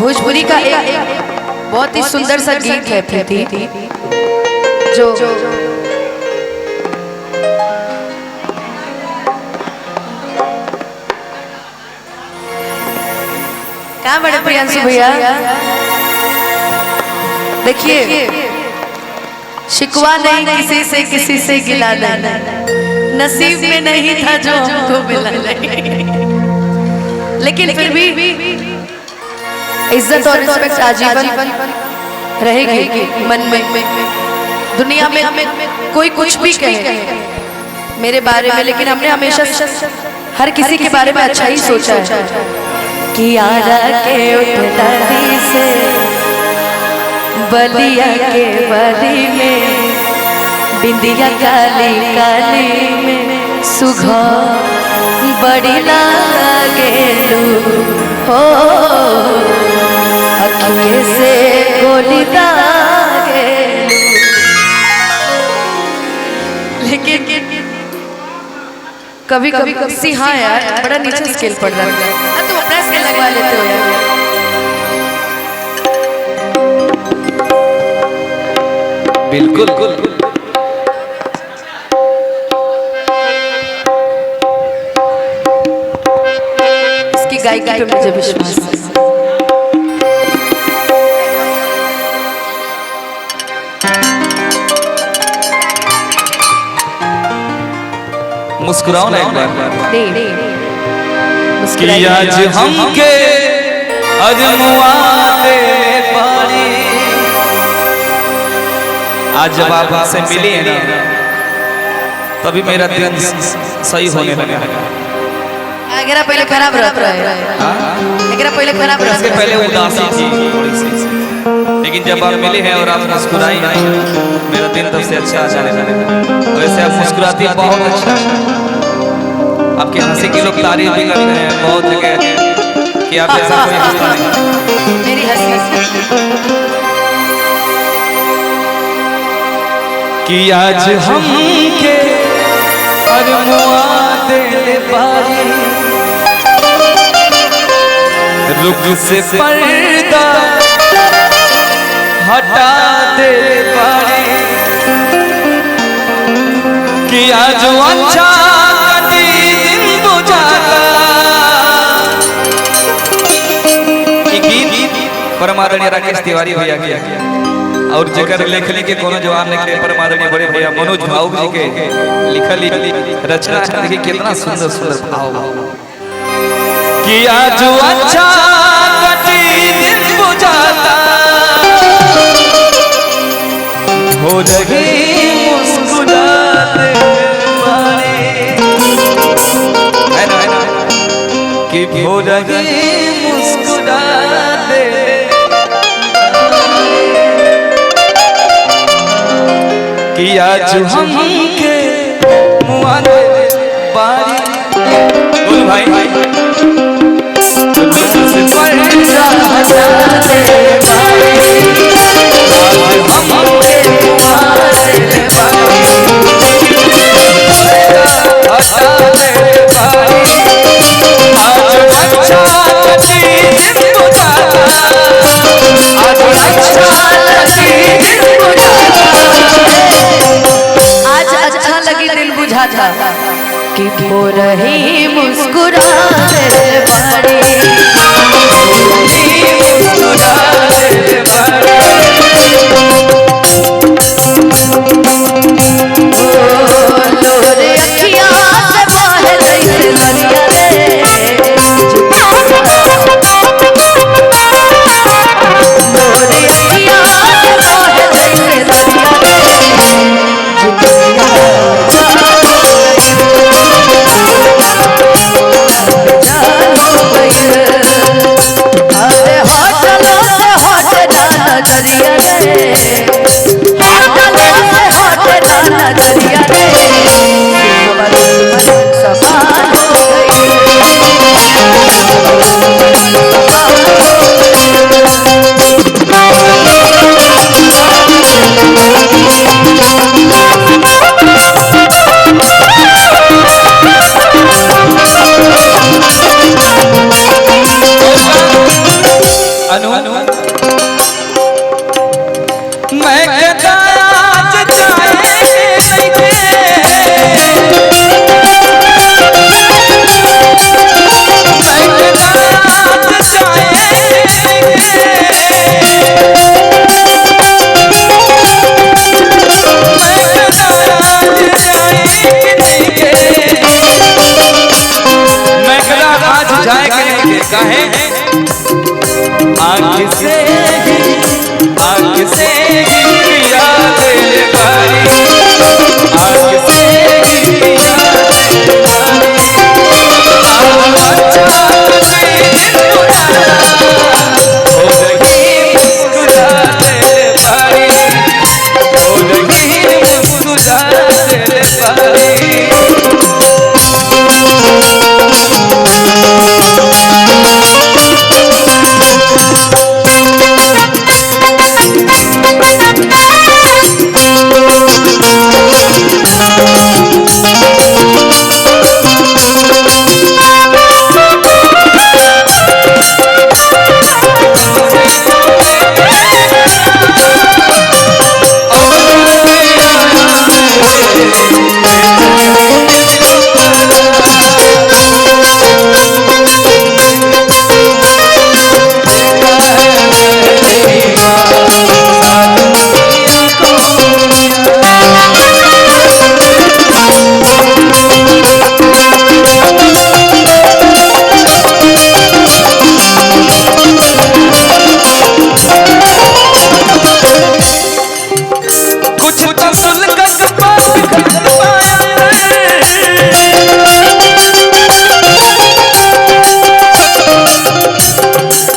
भोजपुरी का एक बहुत ही सुंदर सा गीत है प्रीति, जो कहाँ बड़े प्रियांशु भैया, देखिए शिकवा नहीं किसी से गिला नहीं, नसीब में नहीं था जो हमको मिला नहीं, लेकिन फिर भी इज्जत और रिस्पेक्ट आजीवन रहेगी मन में। दुनिया में कोई कुछ भी कहे मेरे बारे में, लेकिन हमने हमेशा हर किसी के बारे में अच्छा ही सोचा है कि आरा के उठलारी से बलिया के बली में, बिंदिया काली काली में सुघर बड़ी लागेलू हो, अखिए से गोली दागेलू। लेकिन कभी कभी हाँ यार बड़ा नीचे स्केल पड़ रहा है, तुम अपना स्केल लगवा लेते हो यार। बिल्कुल इसकी गायकी पे मुझे विश्वास है। मुस्कुराओ ना एक बार। नहीं आज हमके अजमुआले पानी, आज जब आप हमसे मिली है ना तभी मेरा दिन सही होने लगा। अगर पहले खराब रहता है, अगर पहले खराब रहता है, पहले उदासी थी थोड़ी सी, लेकिन जब आप मिले हैं और आप मुस्कुराई मेरा दिन तब से अच्छा जाने लगा। वैसे आप मुस्कुराती बहुत अच्छा है, आपकी हंसी की लोग तारीफ भी करते हैं बहुत जगह कि आप ऐसा कोई हंसता नहीं। मेरी हंसी कि आज हमके अरमुआले पानी, रुख से पर्दा हटा दे पानी, कि आज अच्छा कटी दिन बुझाता। परमादरणीय राकेश तिवारी भैया किया और जेकर लेखनी के कोनो जवान लिखे परमादरणीय बड़े भैया मनोज भाऊ जी के लिखल रचना देखिए कितना सुंदर सुंदर भाव, कि आज अच्छा कटी दिन बुझाता, हो रही मुस्कुराते है ना कि हो रही मुस्कुराते, कि आज हमके मुआने बारी। बोल भाई से पर्दा हटा दे बारी, आज हमके मुआने बारी, हटा दे बारी, आज अच्छा कटी दिन बुझाता, आज अच्छा लगी दिन बुझाता, आज अच्छा लगी दिल बुझाता, कि हो रही मुस्कुराते बारी, मुस्कुराते बारी, लोरे अखियाँ से बहे जैसे दरिया रे, लोरे अखियाँ से बहे जैसे दरिया रे, आँख से याद बारी, आँख से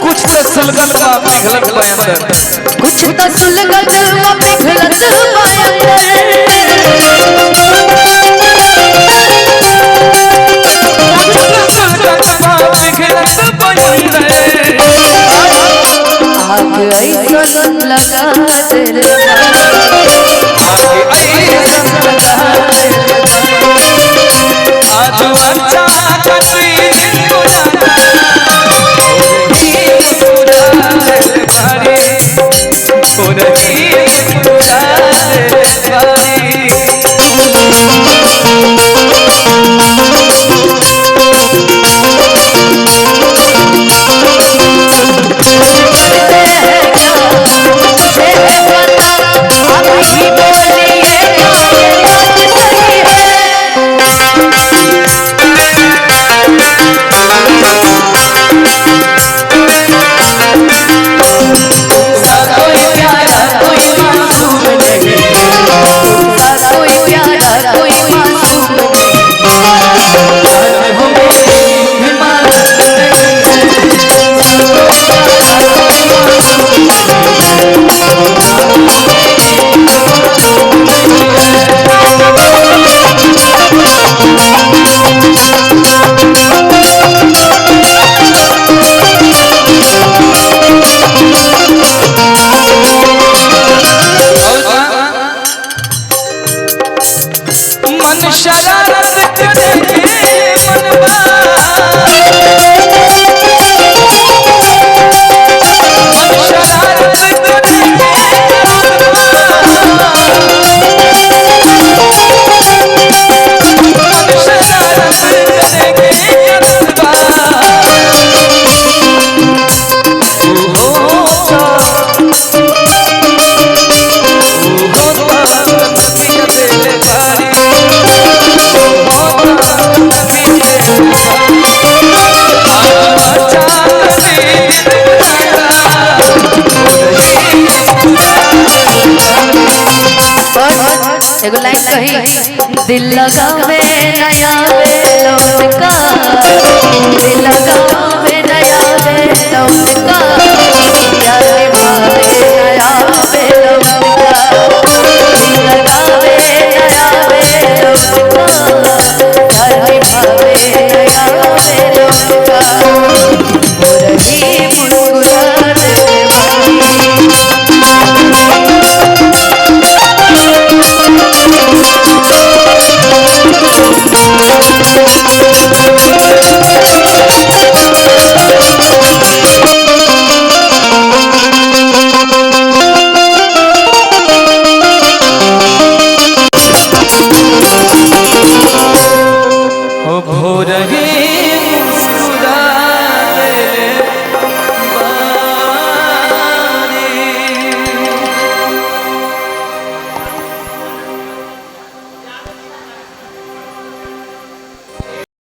कुछ तो सुलगत पिघलत आग ऐसन लगा एगो लाइन कही दिल लगावे नया लौट का दिल लगावे